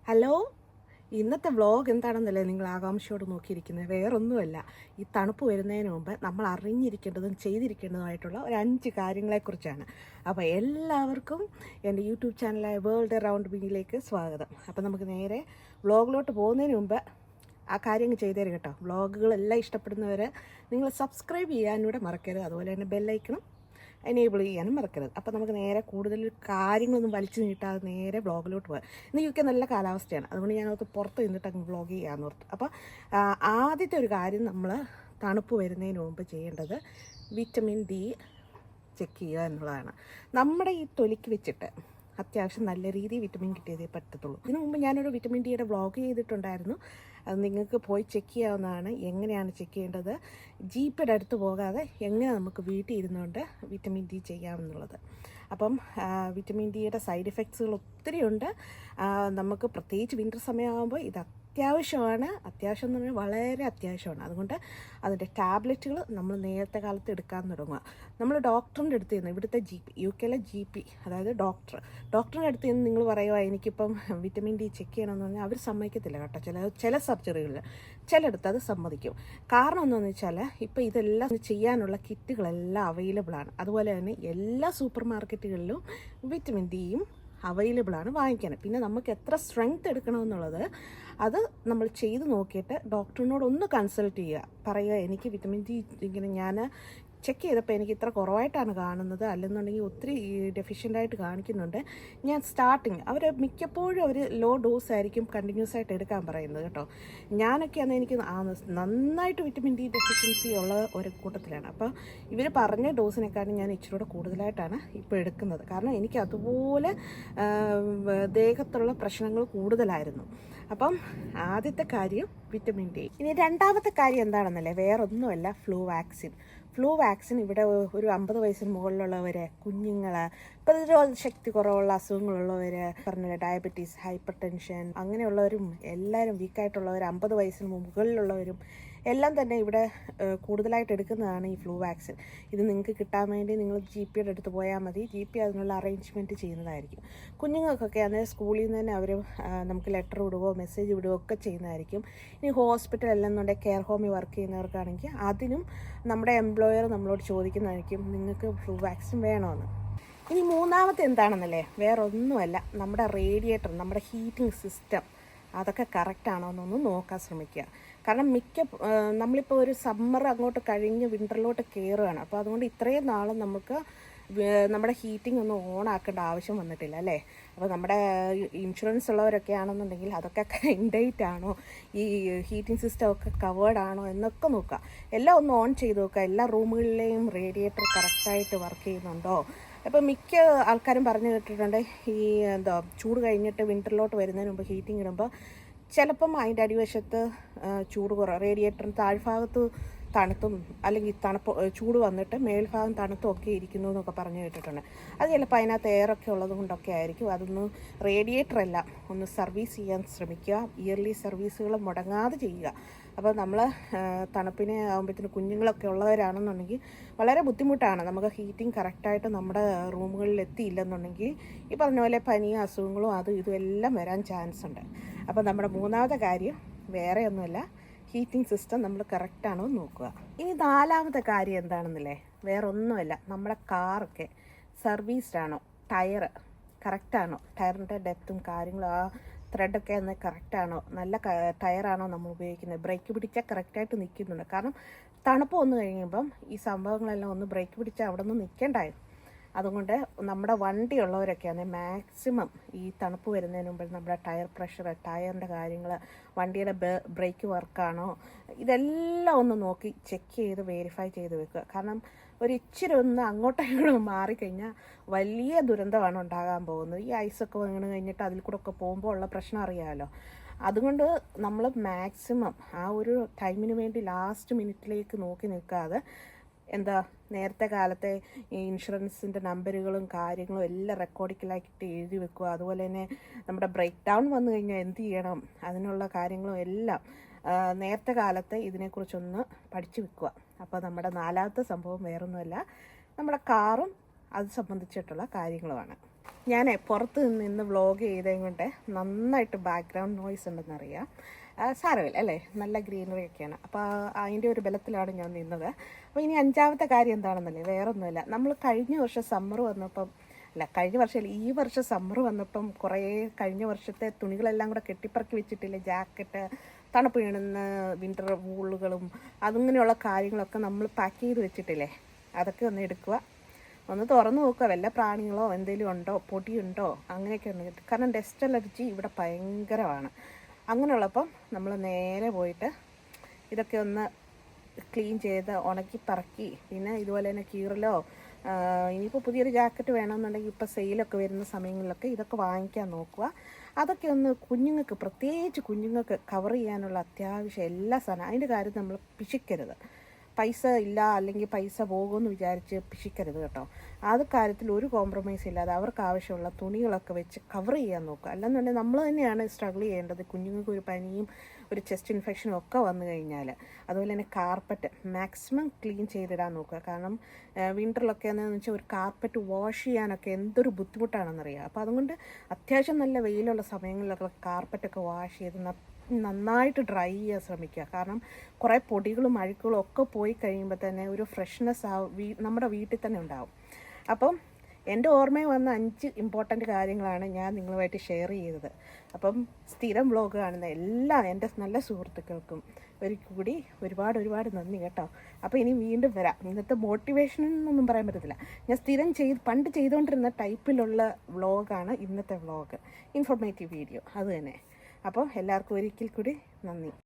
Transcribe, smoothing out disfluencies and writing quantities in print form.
Hello, ഇന്നത്തെ vlog എന്താണെന്നല്ലേ നിങ്ങൾ ആകാംക്ഷയോട് നോക്കിയിരിക്കുന്നത്? വേറൊന്നുമല്ല, ഈ തണുപ്പ് വരുന്നതിന് മുമ്പ് നമ്മൾ അറിഞ്ഞിരിക്കേണ്ടതും ചെയ്തിരിക്കേണ്ടതുമായിട്ടുള്ള ഒരു 5 കാര്യങ്ങളെക്കുറിച്ചാണ്. അപ്പോൾ എല്ലാവർക്കും എൻ്റെ യൂട്യൂബ് ചാനലായ വേൾഡ് അറൗണ്ട് മീയിലേക്ക് സ്വാഗതം. അപ്പോൾ നമുക്ക് നേരെ വ്ളോഗിലോട്ട് പോകുന്നതിന് മുമ്പ് ആ കാര്യങ്ങൾ ചെയ്തേരും കേട്ടോ. വ്ളോഗുകളെല്ലാം ഇഷ്ടപ്പെടുന്നവർ നിങ്ങൾ സബ്സ്ക്രൈബ് ചെയ്യാനൂടെ മറക്കരുത്. അതുപോലെ തന്നെ ബെല്ലൈക്കണം എനേബിൾ ചെയ്യാനും മറക്കരുത്. അപ്പോൾ നമുക്ക് നേരെ കൂടുതൽ കാര്യങ്ങളൊന്നും വലിച്ചു നീട്ടാതെ നേരെ വ്ളോഗിലോട്ട് പോകാം. ഇന്ന് UK നല്ല കാലാവസ്ഥയാണ്, അതുകൊണ്ട് ഞാനത് പുറത്ത് നിന്നിട്ട് അങ്ങ് വ്ളോഗ് ചെയ്യാമെന്ന് ഓർത്തു. അപ്പോൾ ആദ്യത്തെ ഒരു കാര്യം, നമ്മൾ തണുപ്പ് വരുന്നതിന് മുമ്പ് ചെയ്യേണ്ടത് വിറ്റമിൻ D ചെക്ക് ചെയ്യുക എന്നുള്ളതാണ്. നമ്മുടെ ഈ തൊലിക്ക് വെച്ചിട്ട് അത്യാവശ്യം നല്ല രീതിയിൽ വിറ്റമിൻ കിട്ടിയതേ പറ്റത്തുള്ളൂ. ഇതിനു മുമ്പ് ഞാനൊരു വിറ്റമിൻ ഡിയുടെ വ്ളോഗ് ചെയ്തിട്ടുണ്ടായിരുന്നു. അത് നിങ്ങൾക്ക് പോയി ചെക്ക് ചെയ്യാവുന്നതാണ്. എങ്ങനെയാണ് ചെക്ക് ചെയ്യേണ്ടത്, GPയുടെ അടുത്ത് പോകാതെ എങ്ങനെ നമുക്ക് വീട്ടിൽ ഇരുന്നുകൊണ്ട് വിറ്റമിൻ D ചെയ്യാമെന്നുള്ളത്. അപ്പം വിറ്റമിൻ ഡിയുടെ സൈഡ് എഫക്ട്സുകൾ ഒത്തിരി ഉണ്ട്. നമുക്ക് പ്രത്യേകിച്ച് വിൻ്റർ സമയമാകുമ്പോൾ ഇത് അത്യാവശ്യം എന്ന് പറഞ്ഞാൽ വളരെ അത്യാവശ്യമാണ്. അതുകൊണ്ട് അതിൻ്റെ ടാബ്ലറ്റുകൾ നമ്മൾ നേരത്തെ കാലത്ത് എടുക്കാൻ തുടങ്ങുക. നമ്മൾ ഡോക്ടറിൻ്റെ അടുത്ത് നിന്ന്, ഇവിടുത്തെ UK GP, അതായത് ഡോക്ടറിൻ്റെ അടുത്ത് നിന്ന് നിങ്ങൾ പറയുക എനിക്കിപ്പം വിറ്റമിൻ D ചെക്ക് ചെയ്യണമെന്ന് പറഞ്ഞാൽ അവർ സമ്മതിക്കത്തില്ല കേട്ടോ. ചില സർജറികളിൽ ചിലയിടത്ത് അത് സമ്മതിക്കും. കാരണം എന്താണെന്ന് വെച്ചാൽ ഇപ്പോൾ ഇതെല്ലാം ചെയ്യാനുള്ള കിറ്റുകളെല്ലാം അവൈലബിളാണ്. അതുപോലെ തന്നെ എല്ലാ സൂപ്പർ മാർക്കറ്റുകളിലും വിറ്റമിൻ Dയും അവൈലബിളാണ് വാങ്ങിക്കാൻ. പിന്നെ നമുക്ക് എത്ര സ്ട്രെങ്ത് എടുക്കണമെന്നുള്ളത് അത് നമ്മൾ ചെയ്ത് നോക്കിയിട്ട് ഡോക്ടറിനോട് ഒന്ന് കൺസൾട്ട് ചെയ്യുക. പറയുക എനിക്ക് വിറ്റമിൻ D ഇങ്ങനെ ഞാൻ ചെക്ക് ചെയ്തപ്പോൾ എനിക്ക് ഇത്ര കുറവായിട്ടാണ് കാണുന്നത്, അല്ലെന്നുണ്ടെങ്കിൽ ഒത്തിരി ഡെഫിഷ്യൻ്റായിട്ട് കാണിക്കുന്നുണ്ട്. ഞാൻ സ്റ്റാർട്ടിങ് മിക്കപ്പോഴും അവർ ലോ ഡോസ് ആയിരിക്കും കണ്ടിന്യൂസ് ആയിട്ട് എടുക്കാൻ പറയുന്നത് കേട്ടോ. ഞാനൊക്കെയാണ് എനിക്ക് നന്നായിട്ട് വിറ്റമിൻ D ഡെഫിഷ്യൻസി ഉള്ള ഒരു കൂട്ടത്തിലാണ്. അപ്പോൾ ഇവർ പറഞ്ഞ ഡോസിനെക്കാളും ഞാൻ ഇച്ചിരി കൂടെ കൂടുതലായിട്ടാണ് ഇപ്പോൾ എടുക്കുന്നത്. കാരണം എനിക്ക് അതുപോലെ ദേഹത്തുള്ള പ്രശ്നങ്ങൾ കൂടുതലായിരുന്നു. അപ്പം ആദ്യത്തെ കാര്യം വിറ്റമിൻ D. ഇനി രണ്ടാമത്തെ കാര്യം എന്താണെന്നല്ലേ, വേറൊന്നുമല്ല, ഫ്ലൂ വാക്സിൻ ഇവിടെ ഒരു 50 വയസ്സിന് മുകളിലുള്ളവർ, കുഞ്ഞുങ്ങൾ, പ്രതിരോധ ശക്തി കുറവുള്ള അസുഖങ്ങളുള്ളവർ, പറഞ്ഞ ഡയബറ്റീസ്, ഹൈപ്പർ ടെൻഷൻ അങ്ങനെയുള്ളവരും എല്ലാവരും വീക്കായിട്ടുള്ളവർ, 50 വയസ്സിന് മുകളിലുള്ളവരും എല്ലാം തന്നെ ഇവിടെ കൂടുതലായിട്ട് എടുക്കുന്നതാണ് ഈ ഫ്ലൂ വാക്സിൻ. ഇത് നിങ്ങൾക്ക് കിട്ടാൻ വേണ്ടി നിങ്ങൾ GPയുടെ അടുത്ത് പോയാൽ മതി. GP അതിനുള്ള അറേഞ്ച്മെൻറ്റ് ചെയ്യുന്നതായിരിക്കും. കുഞ്ഞുങ്ങൾക്കൊക്കെ അന്നേരം സ്കൂളിൽ നിന്ന് തന്നെ അവർ നമുക്ക് ലെറ്റർ വിടുകയോ മെസ്സേജ് വിടുകയോ ഒക്കെ ചെയ്യുന്നതായിരിക്കും. ഇനി ഹോസ്പിറ്റൽ അല്ലെന്നുണ്ടെങ്കിൽ കെയർ ഹോമിൽ വർക്ക് ചെയ്യുന്നവർക്കാണെങ്കിൽ അതിനും നമ്മുടെ എംപ്ലോയർ നമ്മളോട് ചോദിക്കുന്നതായിരിക്കും നിങ്ങൾക്ക് ഫ്ലൂ വാക്സിൻ വേണമെന്ന്. ഇനി മൂന്നാമത്തെ എന്താണെന്നല്ലേ, വേറെ ഒന്നുമല്ല, നമ്മുടെ റേഡിയേറ്റർ, നമ്മുടെ ഹീറ്റിംഗ് സിസ്റ്റം അതൊക്കെ കറക്റ്റാണോ എന്നൊന്ന് നോക്കാൻ ശ്രമിക്കുക. കാരണം നമ്മളിപ്പോൾ ഒരു സമ്മർ അങ്ങോട്ട് കഴിഞ്ഞ് വിൻ്ററിലോട്ട് കയറുകയാണ്. അപ്പോൾ അതുകൊണ്ട് ഇത്രയും നാളും നമുക്ക് നമ്മുടെ ഹീറ്റിംഗ് ഒന്നും ഓൺ ആക്കേണ്ട ആവശ്യം വന്നിട്ടില്ല അല്ലേ. അപ്പോൾ നമ്മുടെ ഇൻഷുറൻസ് ഉള്ളവരൊക്കെ ആണെന്നുണ്ടെങ്കിൽ അതൊക്കെ കൈൻഡേറ്റ് ആണോ, ഈ ഹീറ്റിംഗ് സിസ്റ്റം ഒക്കെ കവേർഡ് ആണോ എന്നൊക്കെ നോക്കുക. എല്ലാം ഒന്ന് ഓൺ ചെയ്ത് നോക്കുക. എല്ലാ റൂമുകളിലെയും റേഡിയേറ്റർ കറക്റ്റായിട്ട് വർക്ക് ചെയ്യുന്നുണ്ടോ. അപ്പോൾ മിക്ക ആൾക്കാരും പറഞ്ഞു കേട്ടിട്ടുണ്ട്, ഈ ചൂട് കഴിഞ്ഞിട്ട് വിൻ്ററിലോട്ട് വരുന്നതിന് മുമ്പ് ഹീറ്റിംഗ് ഇടുമ്പോൾ ചിലപ്പം അതിൻ്റെ അടിവശത്ത് ചൂട് റേഡിയേറ്ററിന് താഴ്ഭാഗത്ത് തണുത്തും അല്ലെങ്കിൽ ചൂട് വന്നിട്ട് മേൽഭാഗം തണുത്തും ഒക്കെ ഇരിക്കുന്നു എന്നൊക്കെ പറഞ്ഞു കേട്ടിട്ടുണ്ട്. അത് ചിലപ്പോൾ അതിനകത്ത് എയറൊക്കെ ഉള്ളത് കൊണ്ടൊക്കെ ആയിരിക്കും. അതൊന്ന് റേഡിയേറ്ററെല്ലാം ഒന്ന് സർവീസ് ചെയ്യാൻ ശ്രമിക്കുക. ഇയർലി സർവീസുകൾ മുടങ്ങാതെ ചെയ്യുക. അപ്പോൾ നമ്മൾ തണുപ്പിനെ ആകുമ്പോഴത്തേന് കുഞ്ഞുങ്ങളൊക്കെ ഉള്ളവരാണെന്നുണ്ടെങ്കിൽ വളരെ ബുദ്ധിമുട്ടാണ്. നമുക്ക് ഹീറ്റിംഗ് കറക്റ്റായിട്ട് നമ്മുടെ റൂമുകളിൽ എത്തിയില്ലെന്നുണ്ടെങ്കിൽ ഈ പറഞ്ഞ പോലെ പനിയും അസുഖങ്ങളും ഇതും എല്ലാം വരാൻ ചാൻസ് ഉണ്ട്. അപ്പോൾ നമ്മുടെ മൂന്നാമത്തെ കാര്യം വേറെ ഒന്നുമല്ല, ഹീറ്റിംഗ് സിസ്റ്റം നമ്മൾ കറക്റ്റാണോ എന്ന് നോക്കുക. ഇനി നാലാമത്തെ കാര്യം എന്താണെന്നല്ലേ, വേറെ ഒന്നുമല്ല, നമ്മുടെ കാറൊക്കെ സർവീസ്ഡ് ആണോ, ടയർ കറക്റ്റാണോ, ടയറിൻ്റെ ഡെപ്തും കാര്യങ്ങളും ത്രെഡൊക്കെ ഒന്ന് കറക്റ്റാണോ, നല്ല ടയറാണോ നമ്മൾ ഉപയോഗിക്കുന്നത്, ബ്രേക്ക് പിടിച്ചാൽ കറക്റ്റായിട്ട് നിൽക്കുന്നുണ്ട്. കാരണം തണുപ്പ് വന്നു കഴിയുമ്പം ഈ സംഭവങ്ങളെല്ലാം ഒന്ന് ബ്രേക്ക് പിടിച്ചാൽ അവിടെ നിന്ന് നിൽക്കേണ്ടായോ. അതുകൊണ്ട് നമ്മുടെ വണ്ടി ഉള്ളവരൊക്കെയാണ് മാക്സിമം ഈ തണുപ്പ് വരുന്നതിന് മുമ്പ് നമ്മുടെ ടയർ പ്രഷർ, ടയറിൻ്റെ കാര്യങ്ങൾ, വണ്ടിയുടെ ബ്രേക്ക് വർക്കാണോ, ഇതെല്ലാം ഒന്ന് നോക്കി ചെക്ക് ചെയ്ത് വെരിഫൈ ചെയ്ത് വെക്കുക. കാരണം ഒരു ഇച്ചിരി ഒന്ന് അങ്ങോട്ടും മാറിക്കഴിഞ്ഞാൽ വലിയ ദുരന്തമാണ് ഉണ്ടാകാൻ പോകുന്നത്. ഈ ഐസൊക്കെ വീണ് കഴിഞ്ഞിട്ട് അതിൽ കൂടെ ഒക്കെ പോകുമ്പോൾ ഉള്ള പ്രശ്നം അറിയാമല്ലോ. അതുകൊണ്ട് നമ്മൾ മാക്സിമം ആ ഒരു ടൈമിന് വേണ്ടി ലാസ്റ്റ് മിനിറ്റിലേക്ക് നോക്കി നിൽക്കാതെ നേരത്തെ കാലത്തെ ഈ ഇൻഷുറൻസിൻ്റെ നമ്പറുകളും കാര്യങ്ങളും എല്ലാം റെക്കോർഡിക്കലാക്കിയിട്ട് എഴുതി വെക്കുക. അതുപോലെ തന്നെ നമ്മുടെ ബ്രേക്ക് ഡൗൺ വന്നു കഴിഞ്ഞാൽ എന്ത് ചെയ്യണം, അതിനുള്ള കാര്യങ്ങളും എല്ലാം നേരത്തെ കാലത്തെ ഇതിനെക്കുറിച്ചൊന്ന് പഠിച്ചു വെക്കുക. അപ്പോൾ നമ്മുടെ നാലാമത്തെ സംഭവം വേറൊന്നുമല്ല, നമ്മുടെ കാറും അത് സംബന്ധിച്ചിട്ടുള്ള കാര്യങ്ങളുമാണ്. ഞാൻ പുറത്ത് നിന്ന് വ്ളോഗ് ചെയ്തത് കൊണ്ട് നന്നായിട്ട് ബാക്ക്ഗ്രൗണ്ട് നോയ്സ് ഉണ്ടെന്നറിയാം. സാരമില്ല അല്ലേ, നല്ല ഗ്രീനറി ഒക്കെയാണ്. അപ്പോൾ അതിൻ്റെ ഒരു ബലത്തിലാണ് ഞാൻ നിന്നത്. അപ്പോൾ ഇനി അഞ്ചാമത്തെ കാര്യം എന്താണെന്നല്ലേ, വേറൊന്നുമില്ല. നമ്മൾ കഴിഞ്ഞ വർഷം സമ്മർ വന്നപ്പം, അല്ല കഴിഞ്ഞ വർഷമല്ല, ഈ വർഷം സമ്മർ വന്നപ്പം കുറേ കഴിഞ്ഞ വർഷത്തെ തുണികളെല്ലാം കൂടെ കെട്ടിപ്പറക്കി വെച്ചിട്ടില്ലേ, ജാക്കറ്റ്, തണുപ്പ് വീണുന്ന വിൻ്റർ വൂളുകളും അതിങ്ങനെയുള്ള കാര്യങ്ങളൊക്കെ നമ്മൾ പാക്ക് ചെയ്ത് വെച്ചിട്ടില്ലേ, അതൊക്കെ ഒന്ന് എടുക്കുക, ഒന്ന് തുറന്നു നോക്കുക. വല്ല പ്രാണികളോ എന്തെങ്കിലും ഉണ്ടോ, പൊടിയുണ്ടോ, അങ്ങനെയൊക്കെ ഒന്ന് കിട്ടും. കാരണം ഡസ്റ്റ് അലർജി ഇവിടെ ഭയങ്കരമാണ്. അങ്ങനെയുള്ളപ്പം നമ്മൾ നേരെ പോയിട്ട് ഇതൊക്കെ ഒന്ന് ക്ലീൻ ചെയ്ത് ഉണക്കി പറക്കി, പിന്നെ ഇതുപോലെ തന്നെ കീറലോ, ഇനിയിപ്പോൾ പുതിയൊരു ജാക്കറ്റ് വേണമെന്നുണ്ടെങ്കിൽ ഇപ്പോൾ സെയിലൊക്കെ വരുന്ന സമയങ്ങളിലൊക്കെ ഇതൊക്കെ വാങ്ങിക്കാൻ നോക്കുക. അതൊക്കെ ഒന്ന് കുഞ്ഞുങ്ങൾക്ക്, പ്രത്യേകിച്ച് കുഞ്ഞുങ്ങൾക്ക് കവർ ചെയ്യാനുള്ള അത്യാവശ്യം എല്ലാ സാധനം, അതിൻ്റെ കാര്യം നമ്മൾ പിശിക്കരുത്. പൈസ ഇല്ല അല്ലെങ്കിൽ പൈസ പോകുമെന്ന് വിചാരിച്ച് പിശിക്കരുത് കേട്ടോ. അത് കാര്യത്തിൽ ഒരു കോംപ്രമൈസ് ഇല്ലാതെ അവർക്ക് ആവശ്യമുള്ള തുണികളൊക്കെ വെച്ച് കവർ ചെയ്യാൻ നോക്കുക. അല്ലെന്നുണ്ടെങ്കിൽ നമ്മൾ തന്നെയാണ് സ്ട്രഗിൾ ചെയ്യേണ്ടത്. കുഞ്ഞുങ്ങൾക്ക് ഒരു പനിയും ഒരു ചെസ്റ്റ് ഇൻഫെക്ഷനും ഒക്കെ വന്നു കഴിഞ്ഞാൽ. അതുപോലെ തന്നെ കാർപ്പറ്റ് മാക്സിമം ക്ലീൻ ചെയ്തിടാൻ നോക്കുക. കാരണം വിൻ്ററിലൊക്കെ എന്ന് വെച്ചാൽ ഒരു കാർപ്പറ്റ് വാഷ് ചെയ്യാനൊക്കെ എന്തൊരു ബുദ്ധിമുട്ടാണെന്നറിയാം. അപ്പോൾ അതുകൊണ്ട് അത്യാവശ്യം നല്ല വെയിലുള്ള സമയങ്ങളിലൊക്കെ കാർപ്പറ്റൊക്കെ വാഷ് ചെയ്ത് നന്നായിട്ട് ഡ്രൈ ചെയ്യാൻ ശ്രമിക്കുക. കാരണം കുറേ പൊടികളും അഴുക്കുകളും ഒക്കെ പോയി കഴിയുമ്പോൾ തന്നെ ഒരു ഫ്രഷ്നെസ് നമ്മുടെ വീട്ടിൽ തന്നെ ഉണ്ടാവും. അപ്പം എൻ്റെ ഓർമ്മയിൽ വന്ന 5 ഇമ്പോർട്ടൻ്റ് കാര്യങ്ങളാണ് ഞാൻ നിങ്ങളുമായിട്ട് ഷെയർ ചെയ്തത്. അപ്പം സ്ഥിരം വ്ളോഗ് കാണുന്ന എല്ലാ എൻ്റെ നല്ല സുഹൃത്തുക്കൾക്കും ഒരിക്കൽ കൂടി ഒരുപാട് നന്ദി കേട്ടോ. അപ്പോൾ ഇനി വീണ്ടും വരാം. ഇന്നത്തെ മോട്ടിവേഷൻ എന്നൊന്നും പറയാൻ പറ്റത്തില്ല, ഞാൻ സ്ഥിരം പണ്ട് ചെയ്തുകൊണ്ടിരുന്ന ടൈപ്പിലുള്ള വ്ളോഗാണ് ഇന്നത്തെ വ്ളോഗ്. ഇൻഫോർമേറ്റീവ് വീഡിയോ അത് തന്നെ. അപ്പോൾ എല്ലാവർക്കും ഒരിക്കൽ കൂടി നന്ദി.